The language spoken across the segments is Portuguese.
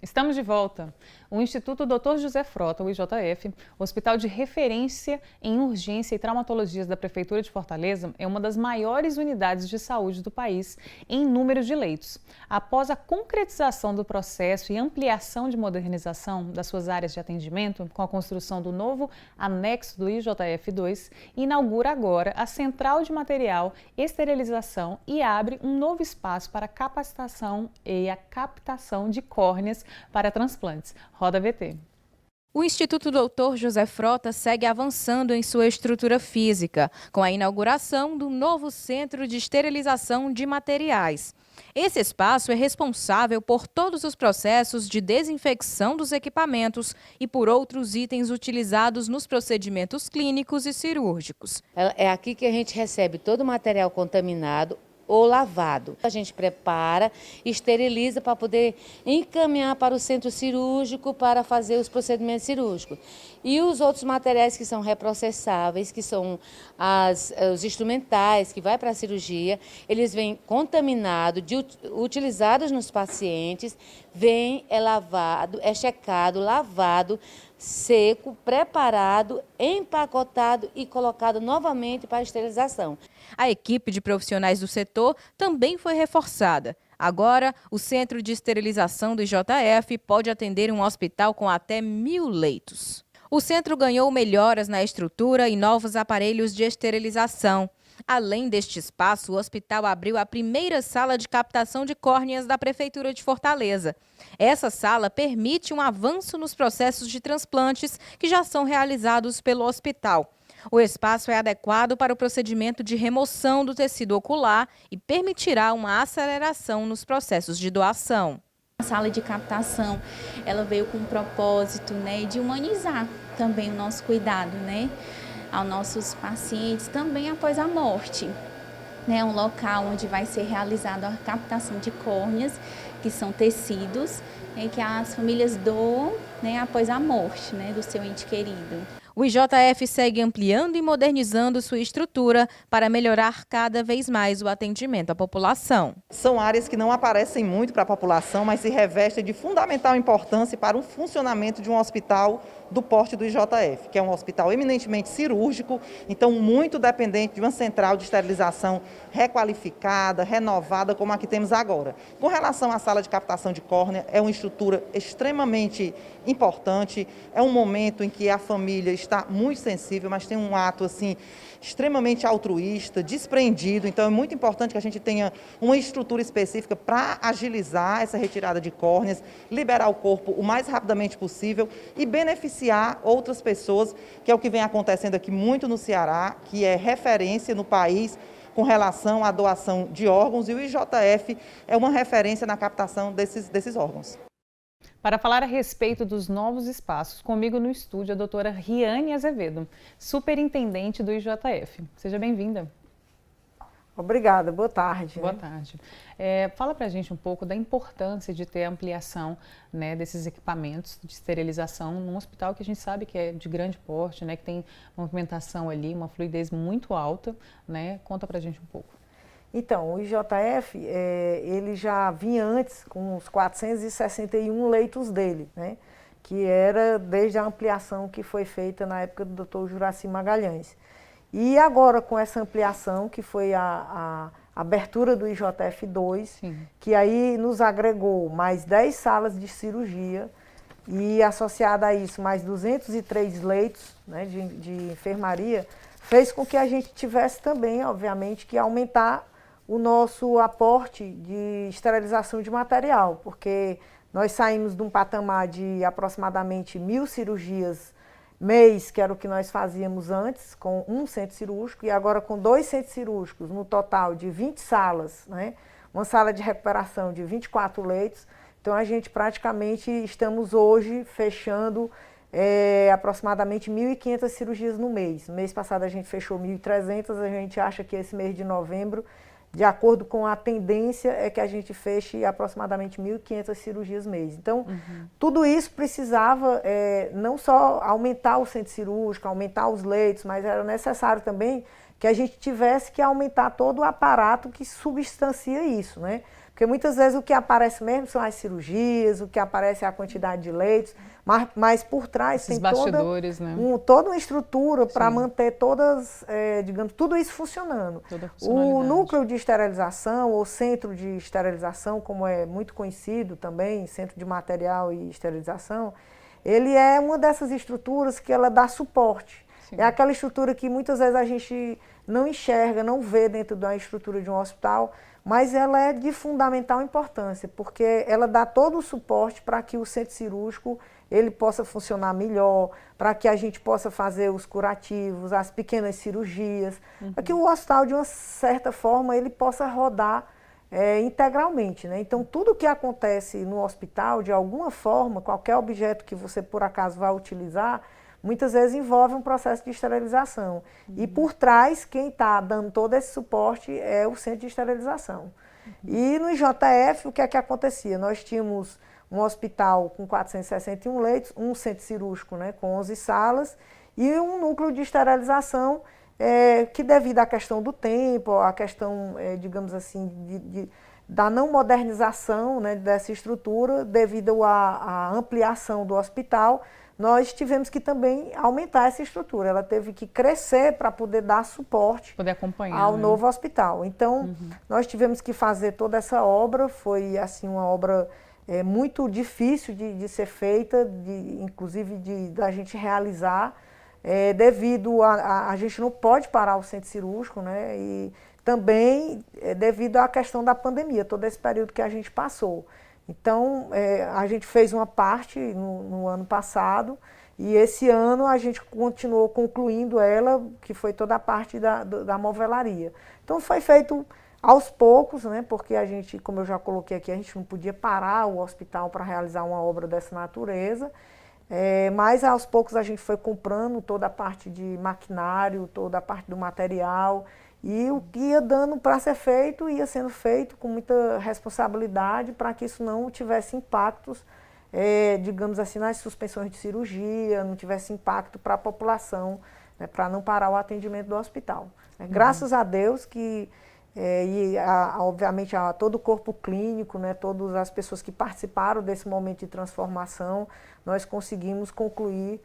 Estamos de volta. O Instituto Dr. José Frota, o IJF, hospital de referência em urgência e traumatologias da Prefeitura de Fortaleza, é uma das maiores unidades de saúde do país em número de leitos. Após a concretização do processo e ampliação de modernização das suas áreas de atendimento, com a construção do novo anexo do IJF-2, inaugura agora a central de material, esterilização e abre um novo espaço para capacitação e a captação de córneas para transplantes. Roda VT. O Instituto Dr. José Frota segue avançando em sua estrutura física, com a inauguração do novo Centro de Esterilização de Materiais. Esse espaço é responsável por todos os processos de desinfecção dos equipamentos e por outros itens utilizados nos procedimentos clínicos e cirúrgicos. É aqui que a gente recebe todo o material contaminado ou lavado. A gente prepara, esteriliza para poder encaminhar para o centro cirúrgico para fazer os procedimentos cirúrgicos. E os outros materiais que são reprocessáveis, que são os instrumentais que vai para a cirurgia, eles vêm contaminados, utilizados nos pacientes, é lavado, é checado, lavado, seco, preparado, empacotado e colocado novamente para a esterilização. A equipe de profissionais do setor também foi reforçada. Agora, o Centro de Esterilização do IJF pode atender um hospital com até 1.000 leitos. O centro ganhou melhoras na estrutura e novos aparelhos de esterilização. Além deste espaço, o hospital abriu a primeira sala de captação de córneas da Prefeitura de Fortaleza. Essa sala permite um avanço nos processos de transplantes que já são realizados pelo hospital. O espaço é adequado para o procedimento de remoção do tecido ocular e permitirá uma aceleração nos processos de doação. A sala de captação, ela veio com o propósito, de humanizar também o nosso cuidado, aos nossos pacientes, também após a morte. É um local onde vai ser realizada a captação de córneas, que são tecidos que as famílias doam após a morte do seu ente querido. O IJF segue ampliando e modernizando sua estrutura para melhorar cada vez mais o atendimento à população. São áreas que não aparecem muito para a população, mas se revestem de fundamental importância para o funcionamento de um hospital do porte do IJF, que é um hospital eminentemente cirúrgico, então muito dependente de uma central de esterilização requalificada, renovada, como a que temos agora. Com relação à sala de captação de córnea, é uma estrutura extremamente importante, é um momento em que a família está muito sensível, mas tem um ato assim extremamente altruísta, desprendido, então é muito importante que a gente tenha uma estrutura específica para agilizar essa retirada de córneas, liberar o corpo o mais rapidamente possível e beneficiar outras pessoas, que é o que vem acontecendo aqui muito no Ceará, que é referência no país com relação à doação de órgãos, e o IJF é uma referência na captação desses órgãos. Para falar a respeito dos novos espaços, comigo no estúdio a doutora Riane Azevedo, superintendente do IJF. Seja bem-vinda. Obrigada, boa tarde. Boa tarde. Fala pra gente um pouco da importância de ter ampliação desses equipamentos de esterilização num hospital que a gente sabe que é de grande porte, que tem movimentação ali, uma fluidez muito alta, Conta pra gente um pouco. Então, o IJF, ele já vinha antes com os 461 leitos dele, que era desde a ampliação que foi feita na época do Dr. Juraci Magalhães. E agora com essa ampliação, que foi a abertura do IJF-2, sim, que aí nos agregou mais 10 salas de cirurgia e associada a isso mais 203 leitos de enfermaria, fez com que a gente tivesse também, obviamente, que aumentar o nosso aporte de esterilização de material, porque nós saímos de um patamar de aproximadamente 1.000 cirurgias mês, que era o que nós fazíamos antes, com um centro cirúrgico, e agora com 2 centros cirúrgicos, no total de 20 salas, uma sala de recuperação de 24 leitos. Então, a gente praticamente estamos hoje fechando aproximadamente 1.500 cirurgias no mês. No mês passado a gente fechou 1.300, a gente acha que esse mês de novembro, de acordo com a tendência, é que a gente feche aproximadamente 1.500 cirurgias mês. Então, tudo isso precisava não só aumentar o centro cirúrgico, aumentar os leitos, mas era necessário também que a gente tivesse que aumentar todo o aparato que substancia isso, né? Porque muitas vezes o que aparece mesmo são as cirurgias, o que aparece é a quantidade de leitos, mas por trás Esses tem bastidores, né? toda uma estrutura para Sim. manter todas, digamos, tudo isso funcionando. Toda a O funcionalidade. núcleo de esterilização, ou centro de esterilização, como é muito conhecido também, centro de material e esterilização, ele é uma dessas estruturas que ela dá suporte. Sim. É aquela estrutura que muitas vezes a gente não enxerga, não vê dentro da estrutura de um hospital, mas ela é de fundamental importância, porque ela dá todo o suporte para que o centro cirúrgico ele possa funcionar melhor, para que a gente possa fazer os curativos, as pequenas cirurgias, para que o hospital, de uma certa forma, ele possa rodar integralmente, né? Então, tudo que acontece no hospital, de alguma forma, qualquer objeto que você, por acaso, vá utilizar, muitas vezes envolve um processo de esterilização. E por trás, quem está dando todo esse suporte é o centro de esterilização. E no IJF, o que é que acontecia? Nós tínhamos um hospital com 461 leitos, um centro cirúrgico, né, com 11 salas, e um núcleo de esterilização que, devido à questão do tempo, à questão, digamos assim, da não modernização, né, dessa estrutura, devido à ampliação do hospital, nós tivemos que também aumentar essa estrutura. Ela teve que crescer para poder dar suporte ao novo hospital. Então, nós tivemos que fazer toda essa obra. Foi assim uma obra muito difícil de ser feita, inclusive da gente realizar, devido a gente não pode parar o centro cirúrgico, né? E também devido à questão da pandemia, todo esse período que a gente passou. Então, a gente fez uma parte no ano passado e esse ano a gente continuou concluindo ela, que foi toda a parte da movelaria. Então, foi feito aos poucos, né, porque a gente, como eu já coloquei aqui, a gente não podia parar o hospital para realizar uma obra dessa natureza, mas aos poucos a gente foi comprando toda a parte de maquinário, toda a parte do material. E o que ia dando para ser feito, ia sendo feito com muita responsabilidade para que isso não tivesse impactos, digamos assim, nas suspensões de cirurgia, não tivesse impacto para a população, né, para não parar o atendimento do hospital. Graças a Deus que, obviamente, a todo o corpo clínico, né, todas as pessoas que participaram desse momento de transformação, nós conseguimos concluir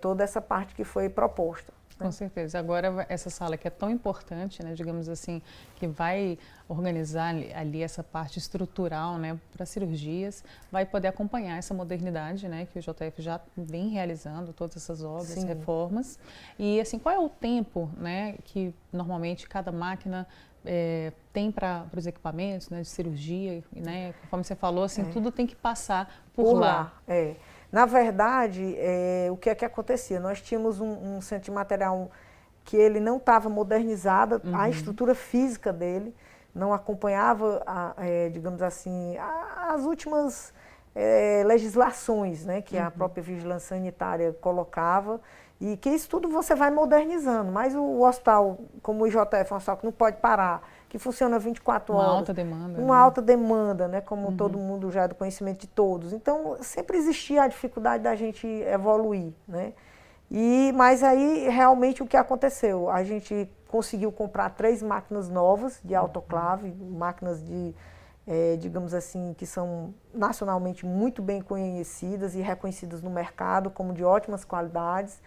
toda essa parte que foi proposta. Com certeza. Agora, essa sala que é tão importante, né, digamos assim, que vai organizar ali essa parte estrutural, né, para cirurgias, vai poder acompanhar essa modernidade, né, que o JF já vem realizando, todas essas obras, Sim. reformas. E, assim, qual é o tempo, né, que normalmente cada máquina tem para os equipamentos, né, de cirurgia, né, conforme você falou, assim, tudo tem que passar por lá. Na verdade, o que é que acontecia? Nós tínhamos um centro de material que ele não estava modernizado, a estrutura física dele não acompanhava, digamos assim, as últimas legislações, né, que a própria vigilância sanitária colocava, e que isso tudo você vai modernizando. Mas o hospital, como o IJF, é um hospital que não pode parar, que funciona 24 horas. Uma alta demanda. Uma alta demanda, né, como todo mundo já é do conhecimento de todos. Então, sempre existia a dificuldade da gente evoluir, né? Mas aí, realmente, o que aconteceu? A gente conseguiu comprar 3 máquinas novas de autoclave, máquinas digamos assim, que são nacionalmente muito bem conhecidas e reconhecidas no mercado como de ótimas qualidades.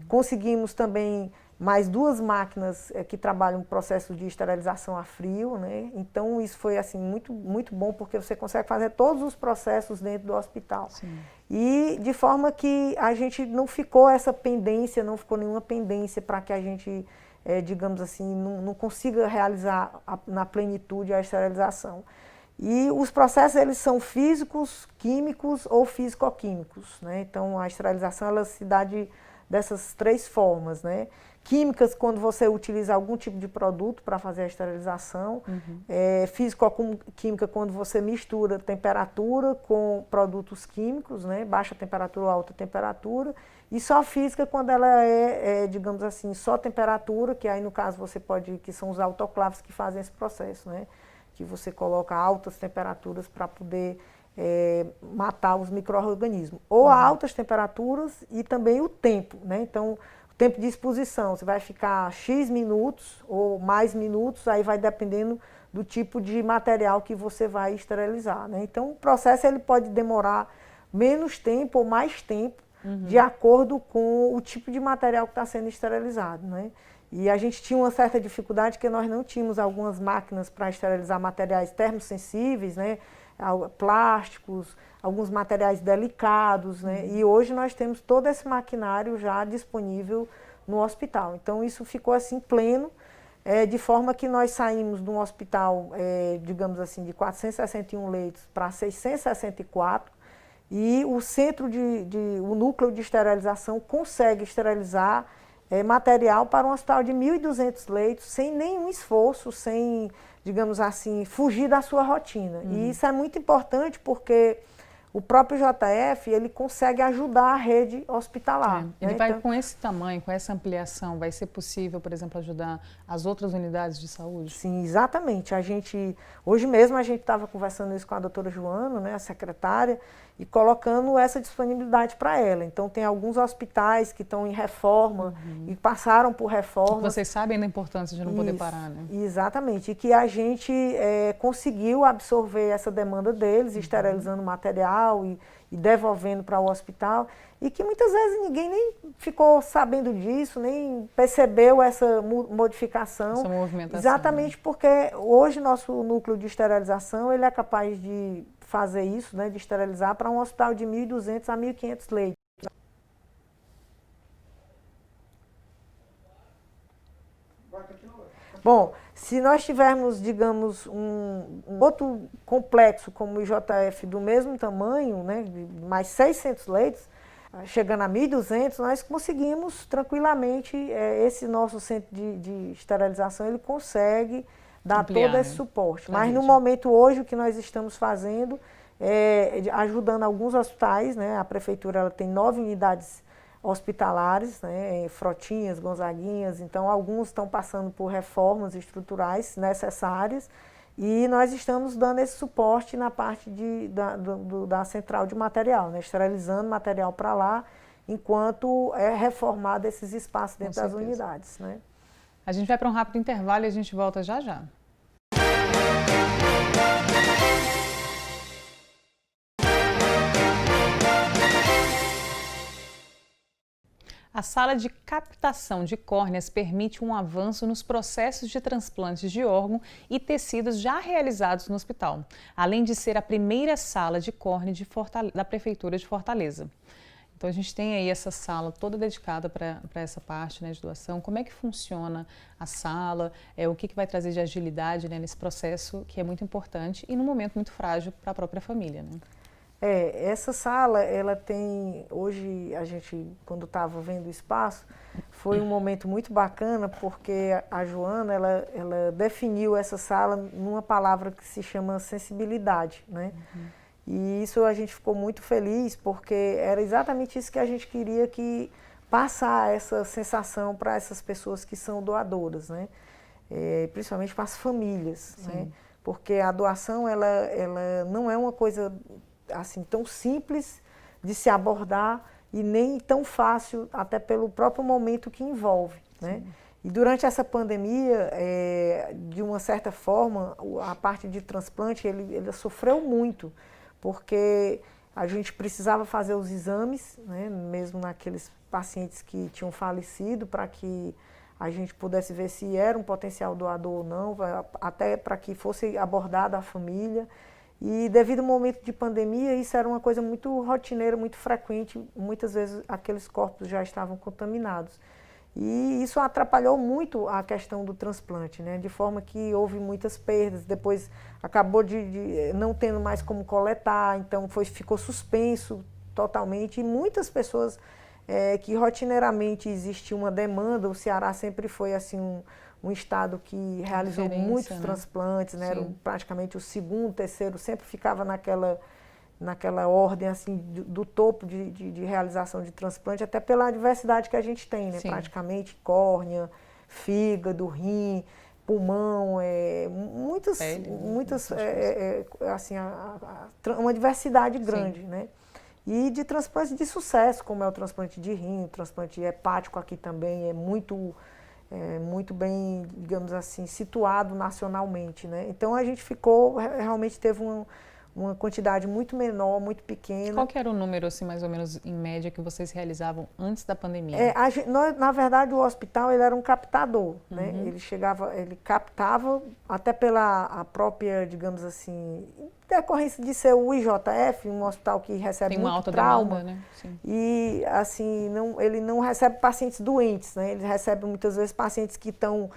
Conseguimos também mais 2 máquinas que trabalham no processo de esterilização a frio, né? Então, isso foi assim, muito, muito bom, porque você consegue fazer todos os processos dentro do hospital. Sim. E de forma que a gente não ficou essa pendência, não ficou nenhuma pendência para que a gente, digamos assim, não consiga realizar na plenitude a esterilização. E os processos, eles são físicos, químicos ou físico-químicos, né? Então, a esterilização, ela se dá dessas 3 formas, né? Químicas, quando você utiliza algum tipo de produto para fazer a esterilização. Físico-química, quando você mistura temperatura com produtos químicos, né? Baixa temperatura ou alta temperatura. E só física, quando ela digamos assim, só temperatura, que aí no caso que são os autoclaves que fazem esse processo, né? Que você coloca altas temperaturas para poder matar os micro-organismos. Ou a altas temperaturas e também o tempo, né? Então, tempo de exposição, você vai ficar X minutos ou mais minutos, aí vai dependendo do tipo de material que você vai esterilizar, né? Então, o processo ele pode demorar menos tempo ou mais tempo, de acordo com o tipo de material que está sendo esterilizado, né? E a gente tinha uma certa dificuldade porque nós não tínhamos algumas máquinas para esterilizar materiais termosensíveis, né? Plásticos, alguns materiais delicados, né? E hoje nós temos todo esse maquinário já disponível no hospital. Então isso ficou assim pleno, de forma que nós saímos de um hospital, digamos assim, de 461 leitos para 664, e o o núcleo de esterilização consegue esterilizar material para um hospital de 1.200 leitos sem nenhum esforço, sem, digamos assim, fugir da sua rotina. E isso é muito importante porque o próprio JF, ele consegue ajudar a rede hospitalar. Ele vai com esse tamanho, com essa ampliação, vai ser possível, por exemplo, ajudar as outras unidades de saúde? Sim, exatamente. Hoje mesmo a gente estava conversando isso com a doutora Joana, né, a secretária, e colocando essa disponibilidade para ela. Então, tem alguns hospitais que estão em reforma e passaram por reforma. Vocês sabem da importância de não poder parar, né? Exatamente. E que a gente conseguiu absorver essa demanda deles, esterilizando material e devolvendo para o hospital. E que muitas vezes ninguém nem ficou sabendo disso, nem percebeu essa modificação. Essa movimentação. Exatamente, porque hoje nosso núcleo de esterilização ele é capaz de fazer isso, né, de esterilizar para um hospital de 1.200 a 1.500 leitos. Bom, se nós tivermos, digamos, um outro complexo como o IJF do mesmo tamanho, né, mais 600 leitos, chegando a 1.200, nós conseguimos tranquilamente, esse nosso centro de esterilização, ele consegue dar ampliar, todo esse suporte. Mas no momento hoje, o que nós estamos fazendo é ajudando alguns hospitais, né? A prefeitura ela tem 9 unidades hospitalares, né? Frotinhas, Gonzaguinhas, então alguns estão passando por reformas estruturais necessárias e nós estamos dando esse suporte na parte da central de material, né? Esterilizando material para lá, enquanto é reformado esses espaços dentro das unidades, né? A gente vai para um rápido intervalo e a gente volta já já. A sala de captação de córneas permite um avanço nos processos de transplantes de órgão e tecidos já realizados no hospital, além de ser a primeira sala de córnea da Prefeitura de Fortaleza. Então a gente tem aí essa sala toda dedicada para essa parte, né, de doação. Como é que funciona a sala? O que vai trazer de agilidade, né, nesse processo que é muito importante e num momento muito frágil para a própria família, né? Essa sala, ela tem, hoje a gente, quando estava vendo o espaço, foi um momento muito bacana porque a Joana, ela definiu essa sala numa palavra que se chama sensibilidade, né? E isso a gente ficou muito feliz porque era exatamente isso que a gente queria passar essa sensação para essas pessoas que são doadoras, né? Principalmente para as famílias, né? Porque a doação, ela não é uma coisa assim tão simples de se abordar e nem tão fácil, até pelo próprio momento que envolve, né? E durante essa pandemia, de uma certa forma, a parte de transplante, ele sofreu muito, porque a gente precisava fazer os exames, né, mesmo naqueles pacientes que tinham falecido, para que a gente pudesse ver se era um potencial doador ou não, até para que fosse abordada a família. E devido ao momento de pandemia, isso era uma coisa muito rotineira, muito frequente, muitas vezes aqueles corpos já estavam contaminados. E isso atrapalhou muito a questão do transplante, né? De forma que houve muitas perdas, depois acabou de não tendo mais como coletar, então ficou suspenso totalmente. E muitas pessoas que rotineiramente existia uma demanda, o Ceará sempre foi assim um estado que realizou muitos transplantes, né? Era praticamente o segundo, terceiro, sempre ficava naquela ordem assim do topo de realização de transplante, até pela diversidade que a gente tem, né? Praticamente córnea, fígado, rim, pulmão, muitas assim, uma diversidade grande, né? e de transplantes de sucesso, como é o transplante de rim, o transplante hepático aqui também é muito bem, digamos assim, situado nacionalmente, né? Então a gente realmente teve uma quantidade muito menor, muito pequena. Qual que era o número, assim, mais ou menos, em média, que vocês realizavam antes da pandemia? Na verdade, o hospital ele era um captador, né? Ele captava, até pela própria, digamos assim, decorrência de ser o IJF, um hospital que recebe Tem uma muito alta trauma, demanda, né? Sim. E assim, ele não recebe pacientes doentes, né? Ele recebe muitas vezes pacientes que estão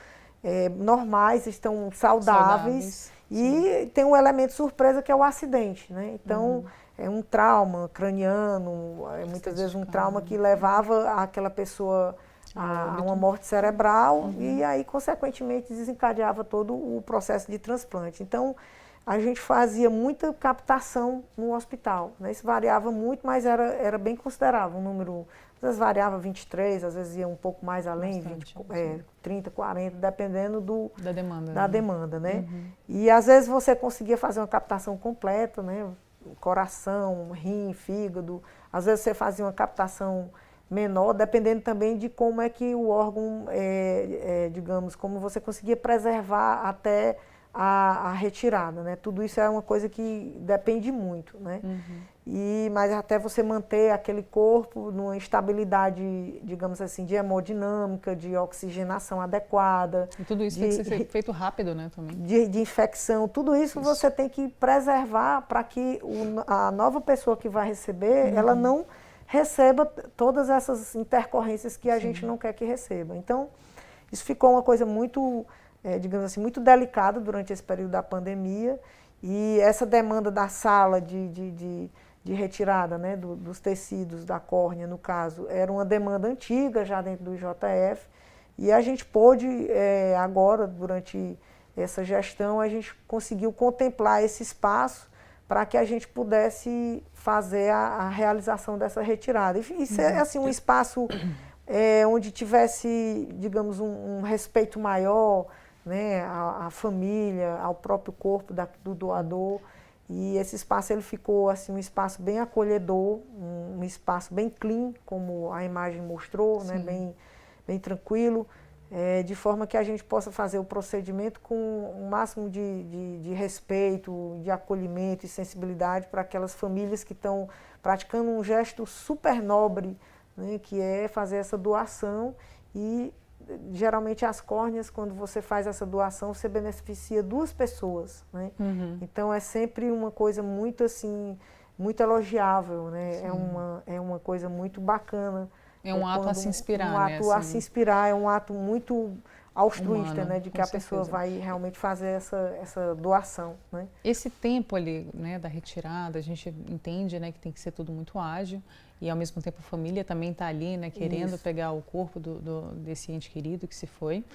normais, estão saudáveis. E tem um elemento surpresa que é o acidente, né? Então, é um trauma craniano, muitas vezes um trauma que levava aquela pessoa a uma morte cerebral e aí, consequentemente, desencadeava todo o processo de transplante. Então, a gente fazia muita captação no hospital, né? Isso variava muito, mas era bem considerável, um número, às vezes variava 23, às vezes ia um pouco mais além, bastante, 30, 40, dependendo da demanda, né? E às vezes você conseguia fazer uma captação completa, né? Coração, rim, fígado, às vezes você fazia uma captação menor, dependendo também de como é que o órgão, digamos, como você conseguia preservar até a retirada, né? Tudo isso é uma coisa que depende muito, né? Mas até você manter aquele corpo numa estabilidade, digamos assim, de hemodinâmica, de oxigenação adequada. E tudo isso tem que ser feito rápido, né, também? De infecção, tudo isso você tem que preservar para que a nova pessoa que vai receber, ela não receba todas essas intercorrências que a gente não quer que receba. Então, isso ficou uma coisa muito, digamos assim, muito delicada durante esse período da pandemia, e essa demanda da sala de retirada, né, dos tecidos, da córnea, no caso, era uma demanda antiga já dentro do IJF, e a gente pôde, agora, durante essa gestão, a gente conseguiu contemplar esse espaço para que a gente pudesse fazer a realização dessa retirada. E ser, assim, um espaço onde tivesse, digamos, um respeito maior, né, à família, ao próprio corpo do doador. E esse espaço ele ficou assim, um espaço bem acolhedor, um espaço bem clean, como a imagem mostrou, né, bem tranquilo, de forma que a gente possa fazer o procedimento com o máximo de respeito, de acolhimento e sensibilidade para aquelas famílias que estão praticando um gesto super nobre, né, que é fazer essa doação. E geralmente as córneas, quando você faz essa doação, você beneficia 2 pessoas, né? Então é sempre uma coisa muito assim, muito elogiável, né? É uma coisa muito bacana. É um ato a se inspirar, um ato a se inspirar, é um ato muito altruísta, humano, né? De que a pessoa vai realmente fazer essa doação, né? Esse tempo ali, né, da retirada, a gente entende, né, que tem que ser tudo muito ágil, e ao mesmo tempo a família também está ali, né, querendo pegar o corpo desse ente querido que se foi.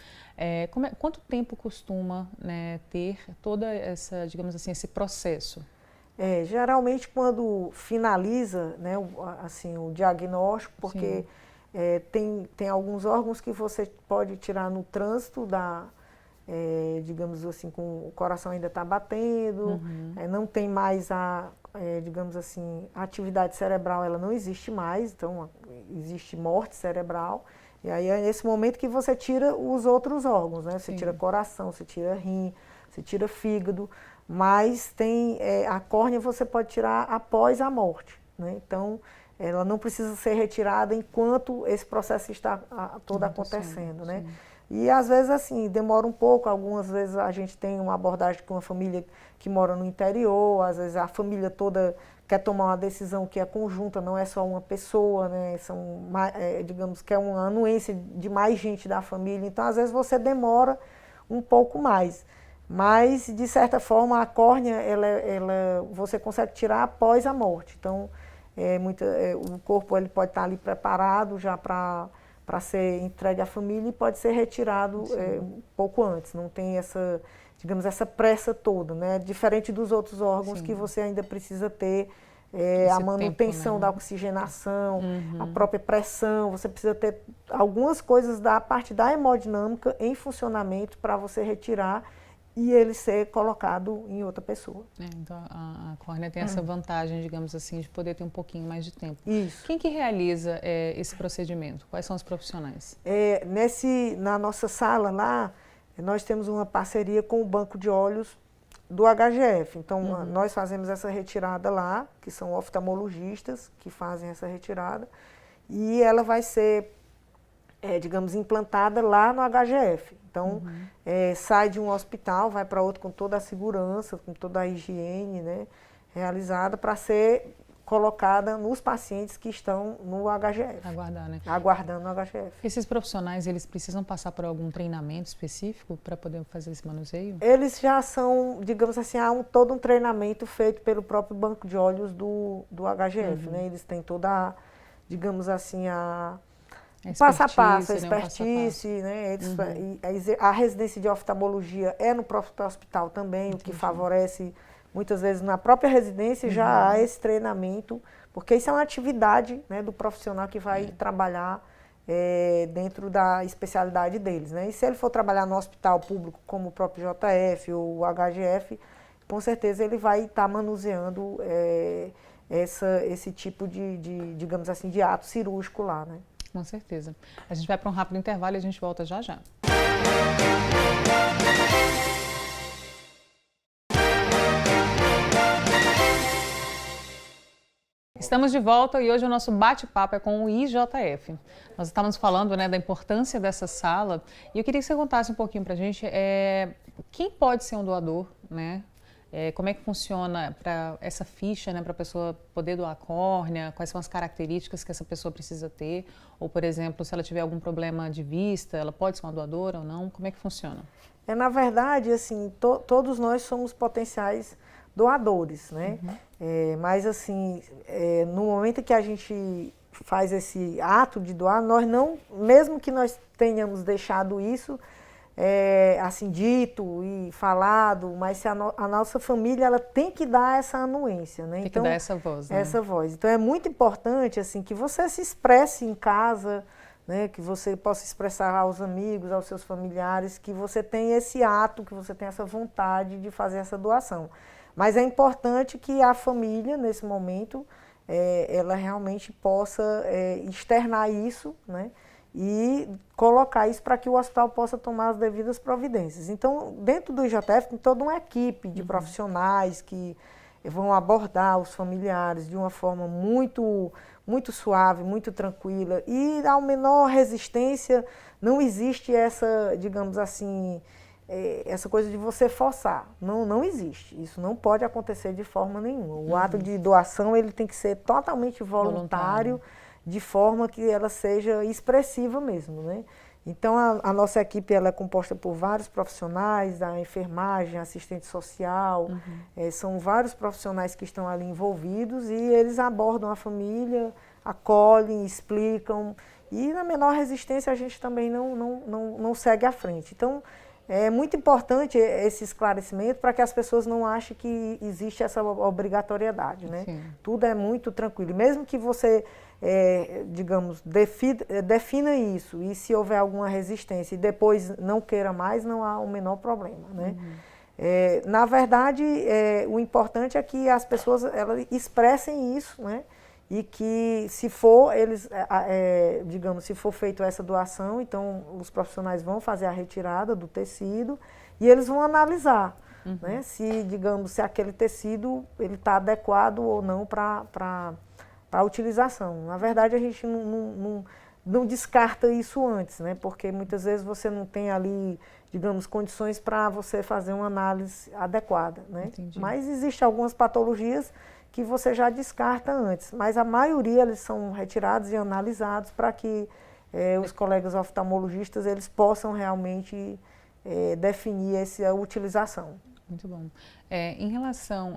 Quanto tempo costuma, né, ter toda essa, digamos assim, esse processo? Geralmente quando finaliza, né, assim, o diagnóstico, porque tem alguns órgãos que você pode tirar no trânsito digamos assim, com o coração ainda está batendo, não tem mais digamos assim, a atividade cerebral, ela não existe mais, então existe morte cerebral, e aí é nesse momento que você tira os outros órgãos, né? Você tira coração, você tira rim, você tira fígado, mas a córnea você pode tirar após a morte, né? Então, ela não precisa ser retirada enquanto esse processo está todo acontecendo, né? E às vezes assim, demora um pouco, algumas vezes a gente tem uma abordagem com uma família que mora no interior, às vezes a família toda quer tomar uma decisão que é conjunta, não é só uma pessoa, né? Digamos que é uma anuência de mais gente da família, então às vezes você demora um pouco mais. Mas, de certa forma, a córnea, você consegue tirar após a morte. Então, o corpo ele pode estar ali preparado já para ser entregue à família e pode ser retirado um pouco antes. Não tem essa, digamos, essa pressa toda, né? Diferente dos outros órgãos que você ainda precisa ter a manutenção da oxigenação, a própria pressão. Você precisa ter algumas coisas da parte da hemodinâmica em funcionamento para você retirar e ele ser colocado em outra pessoa. Então a córnea tem essa vantagem, digamos assim, de poder ter um pouquinho mais de tempo. Isso. Quem que realiza esse procedimento? Quais são os profissionais? Na nossa sala lá, nós temos uma parceria com o Banco de Olhos do HGF. Então, nós fazemos essa retirada lá, que são oftalmologistas que fazem essa retirada, e ela vai ser, digamos, implantada lá no HGF. Então, sai de um hospital, vai para outro com toda a segurança, com toda a higiene, né, realizada para ser colocada nos pacientes que estão no HGF. Aguardar, né? Aguardando no HGF. Esses profissionais, eles precisam passar por algum treinamento específico para poder fazer esse manuseio? Eles já são, digamos assim, há todo um treinamento feito pelo próprio Banco de Olhos do HGF, né? Eles têm toda, digamos assim, passo a passo, a expertise, né? A residência de oftalmologia é no próprio hospital também, o que favorece, muitas vezes, na própria residência já há esse treinamento, porque isso é uma atividade, né, do profissional que vai trabalhar dentro da especialidade deles, né? E se ele for trabalhar no hospital público, como o próprio JF ou o HGF, com certeza ele vai estar manuseando esse tipo digamos assim, de ato cirúrgico lá, né? Com certeza. A gente vai para um rápido intervalo e a gente volta já já. Estamos de volta e hoje o nosso bate-papo é com o IJF. Nós estávamos falando, né, da importância dessa sala e eu queria que você contasse um pouquinho para a gente quem pode ser um doador, né? Como é que funciona para essa ficha, né, para a pessoa poder doar córnea, quais são as características que essa pessoa precisa ter, ou, por exemplo, se ela tiver algum problema de vista, ela pode ser uma doadora ou não? Como é que funciona? Na verdade, assim, todos nós somos potenciais doadores, né? Mas, assim, no momento que a gente faz esse ato de doar, nós não, mesmo que nós tenhamos deixado isso, assim, dito e falado, mas se a nossa família ela tem que dar essa anuência, né? Tem que dar essa voz, né? Essa voz. Então é muito importante assim que você se expresse em casa, né? Que você possa expressar aos amigos, aos seus familiares, que você tem esse ato, que você tem essa vontade de fazer essa doação. Mas é importante que a família, nesse momento, ela realmente possa externar isso, né? E colocar isso para que o hospital possa tomar as devidas providências. Então, dentro do IJF tem toda uma equipe de profissionais que vão abordar os familiares de uma forma muito, muito suave, muito tranquila. E ao menor resistência, não existe essa, digamos assim, essa coisa de você forçar. Não existe. Isso não pode acontecer de forma nenhuma. O ato de doação ele tem que ser totalmente voluntário. De forma que ela seja expressiva mesmo, né? Então, a nossa equipe ela é composta por vários profissionais, da enfermagem, assistente social, são vários profissionais que estão ali envolvidos e eles abordam a família, acolhem, explicam e na menor resistência a gente também não segue à frente. Então, é muito importante esse esclarecimento para que as pessoas não achem que existe essa obrigatoriedade, né? Sim. Tudo é muito tranquilo. Mesmo que você, digamos, defina isso e se houver alguma resistência e depois não queira mais, não há o menor problema, né? Na verdade, o importante é que as pessoas elas expressem isso, né? E que se for digamos, se for feita essa doação, então os profissionais vão fazer a retirada do tecido e eles vão analisar, né? Se, digamos, se aquele tecido ele está adequado ou não para a utilização. Na verdade, a gente não descarta isso antes, né? Porque muitas vezes você não tem ali, digamos, condições para você fazer uma análise adequada, né? Entendi. Mas existem algumas patologias que você já descarta antes, mas a maioria eles são retirados e analisados para que os colegas oftalmologistas eles possam realmente definir essa utilização. Muito bom. Em relação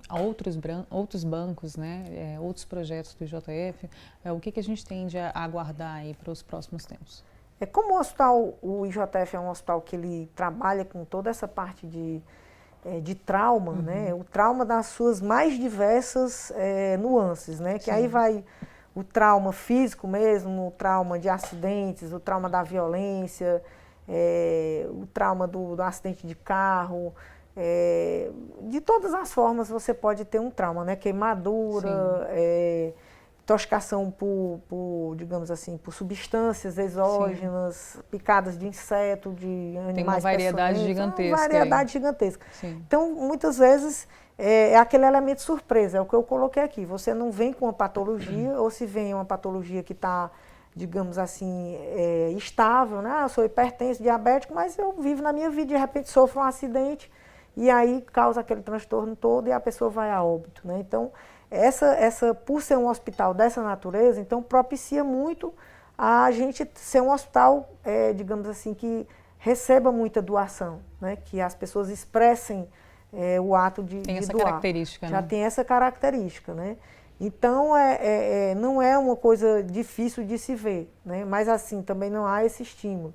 a outros bancos, né, outros projetos do IJF, o que a gente tende a aguardar aí para os próximos tempos? Como o IJF é um hospital que ele trabalha com toda essa parte de trauma, né? O trauma das suas mais diversas nuances, né? Que aí vai o trauma físico mesmo, o trauma de acidentes, o trauma da violência, o trauma do acidente de carro, de todas as formas você pode ter um trauma, né? Queimadura, intoxicação digamos assim, por substâncias exógenas, picadas de inseto, de animais. Tem uma variedade gigantesca. Uma variedade gigantesca. Sim. Então, muitas vezes, é aquele elemento surpresa, é o que eu coloquei aqui. Você não vem com uma patologia, ou se vem uma patologia que está, digamos assim, estável, né? Eu sou hipertenso, diabético, mas eu vivo na minha vida, de repente sofro um acidente, e aí causa aquele transtorno todo e a pessoa vai a óbito, né? Então, por ser um hospital dessa natureza, então propicia muito a gente ser um hospital, digamos assim, que receba muita doação, né? Que as pessoas expressem o ato de doar. Tem essa característica, Já né? tem essa característica, né? Então, não é uma coisa difícil de se ver, né? Mas assim, também não há esse estímulo.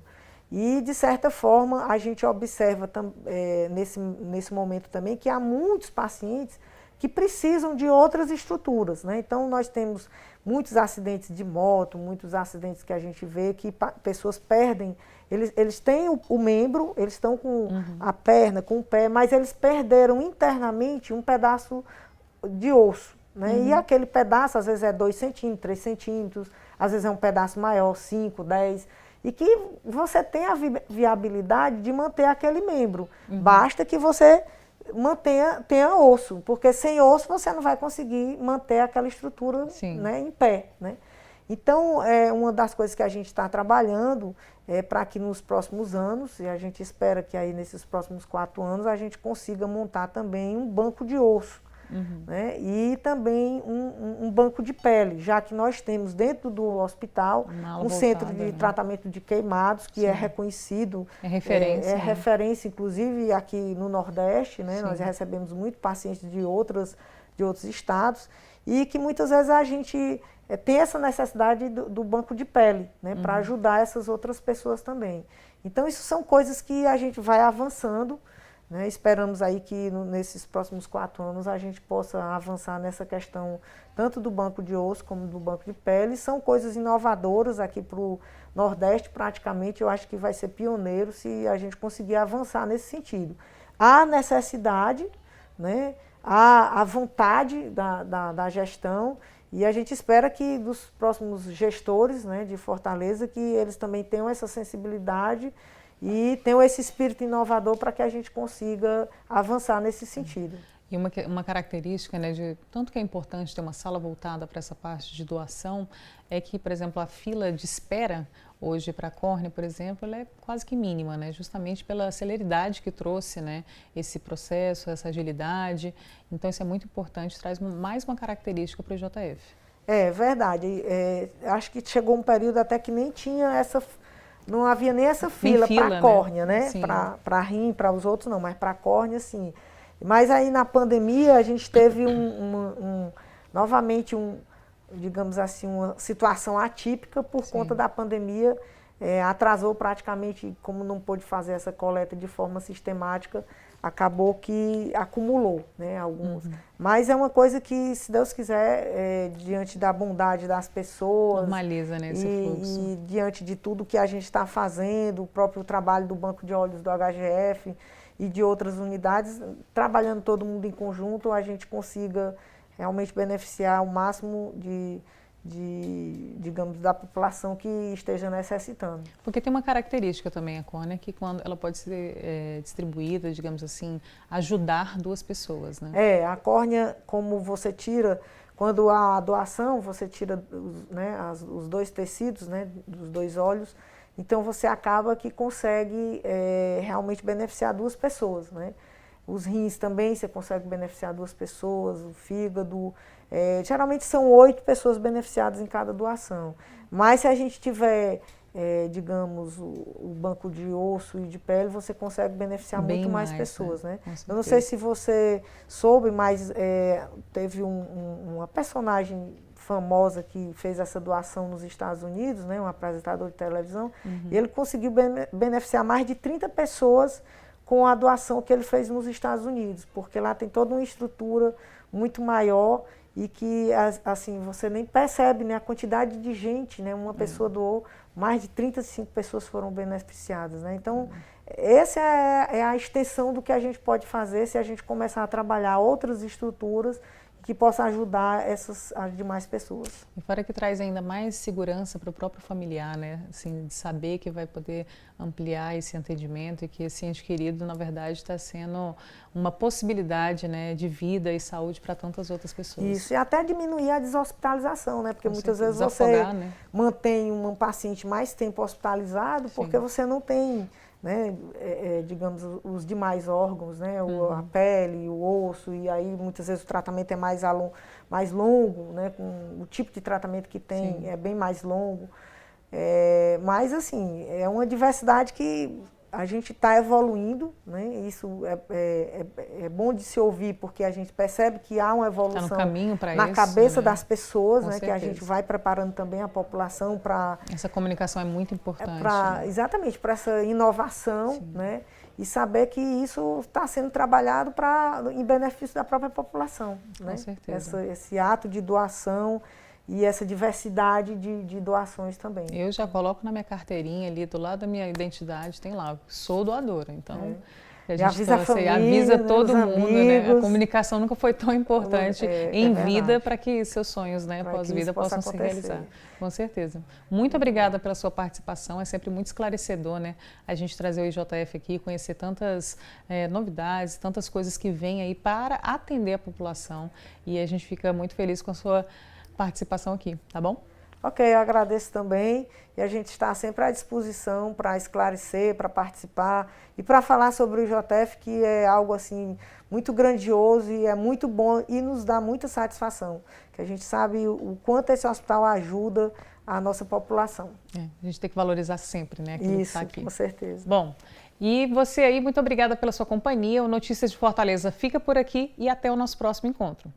E, de certa forma, a gente observa nesse momento também que há muitos pacientes que precisam de outras estruturas, né? Então, nós temos muitos acidentes de moto, muitos acidentes que a gente vê que pessoas perdem, eles têm o membro, eles estão com a perna, com o pé, mas eles perderam internamente um pedaço de osso, né? E aquele pedaço, às vezes, é 2 centímetros, 3 centímetros, às vezes é um pedaço maior, 5, 10, e que você tem a viabilidade de manter aquele membro. Basta que você tenha osso, porque sem osso você não vai conseguir manter aquela estrutura, né, em pé, né? Então, uma das coisas que a gente está trabalhando para que nos próximos anos, e a gente espera que aí nesses próximos 4 anos a gente consiga montar também um banco de osso, né? E também um banco de pele, já que nós temos dentro do hospital um centro de tratamento de queimados, que é reconhecido. É referência. Referência, inclusive, aqui no Nordeste, né? Nós recebemos muito pacientes de outros estados, e que muitas vezes a gente tem essa necessidade do banco de pele, né? Para ajudar essas outras pessoas também. Então, isso são coisas que a gente vai avançando, né? Esperamos aí que nesses próximos 4 anos a gente possa avançar nessa questão tanto do banco de osso como do banco de pele. São coisas inovadoras aqui para o Nordeste, praticamente eu acho que vai ser pioneiro se a gente conseguir avançar nesse sentido. Há necessidade, né? Há a vontade da gestão, e a gente espera que dos próximos gestores, né, de Fortaleza, que eles também tenham essa sensibilidade e tenham esse espírito inovador para que a gente consiga avançar nesse sentido. E uma característica, né, de tanto que é importante ter uma sala voltada para essa parte de doação, é que, por exemplo, a fila de espera hoje para a córnea, por exemplo, ela é quase que mínima, né, justamente pela celeridade que trouxe, né, esse processo, essa agilidade. Então, isso é muito importante, traz mais uma característica para o IJF. É verdade. Acho que chegou um período até que nem tinha não havia nem essa fila para a córnea, né? Para rim, para os outros não, mas para a córnea, sim. Mas aí na pandemia a gente teve novamente digamos assim, uma situação atípica por conta da pandemia. Atrasou praticamente, como não pôde fazer essa coleta de forma sistemática, acabou que acumulou, né, alguns. Mas é uma coisa que, se Deus quiser, diante da bondade das pessoas, normaliza, né, esse fluxo. E diante de tudo que a gente está fazendo, o próprio trabalho do Banco de Olhos do HGF e de outras unidades, trabalhando todo mundo em conjunto, a gente consiga realmente beneficiar o máximo digamos, da população que esteja necessitando. Porque tem uma característica também a córnea, que quando ela pode ser distribuída, digamos assim, ajudar 2 pessoas, né? A córnea, como você tira, quando há a doação, você tira, né, os 2 tecidos, né, dos 2 olhos, então você acaba que consegue realmente beneficiar 2 pessoas, né? Os rins também você consegue beneficiar 2 pessoas, o fígado. Geralmente são 8 pessoas beneficiadas em cada doação. Mas se a gente tiver, digamos, o banco de osso e de pele, você consegue beneficiar muito mais pessoas, né? Eu não sei se você soube, mas teve uma personagem famosa que fez essa doação nos Estados Unidos, né, um apresentador de televisão, e ele conseguiu beneficiar mais de 30 pessoas com a doação que ele fez nos Estados Unidos, porque lá tem toda uma estrutura muito maior e que, assim, você nem percebe, né, a quantidade de gente, né, uma pessoa doou mais de 35 pessoas foram beneficiadas, né? Então, essa é a extensão do que a gente pode fazer se a gente começar a trabalhar outras estruturas que possam ajudar as demais pessoas. E fora que traz ainda mais segurança para o próprio familiar, né? Assim, de saber que vai poder ampliar esse atendimento e que esse ente querido, na verdade, está sendo uma possibilidade, né, de vida e saúde para tantas outras pessoas. Isso, e até diminuir a deshospitalização, né? Porque muitas vezes desafogar, você né? mantém um paciente mais tempo hospitalizado porque você não tem, né, digamos, os demais órgãos, né, a pele, o osso, e aí muitas vezes o tratamento é mais longo, né, com o tipo de tratamento que tem é bem mais longo. Mas, assim, é uma diversidade que a gente está evoluindo, né? Isso é bom de se ouvir, porque a gente percebe que há uma evolução no caminho na cabeça né? das pessoas, Com né? Que certeza. a gente vai preparando também a população para... Essa comunicação é muito importante. Exatamente, para essa inovação, né? E saber que isso está sendo trabalhado em benefício da própria população. Né? Com certeza. Esse ato de doação e essa diversidade de doações também. Eu já coloco na minha carteirinha ali, do lado da minha identidade, tem lá, sou doadora. Então, a gente avisa a família, avisa né, todo mundo, né? A comunicação nunca foi tão importante em vida para que seus sonhos, né, pós-vida possam se realizar. Com certeza. Muito obrigada pela sua participação, é sempre muito esclarecedor, né? A gente trazer o IJF aqui, conhecer tantas novidades, tantas coisas que vêm aí para atender a população, e a gente fica muito feliz com a sua participação aqui, tá bom? Ok, eu agradeço também, e a gente está sempre à disposição para esclarecer, para participar e para falar sobre o IJF, que é algo assim muito grandioso e é muito bom e nos dá muita satisfação, que a gente sabe o quanto esse hospital ajuda a nossa população. A gente tem que valorizar sempre, né, aquilo que está aqui. Com certeza. Bom, e você aí, muito obrigada pela sua companhia. O Notícias de Fortaleza fica por aqui e até o nosso próximo encontro.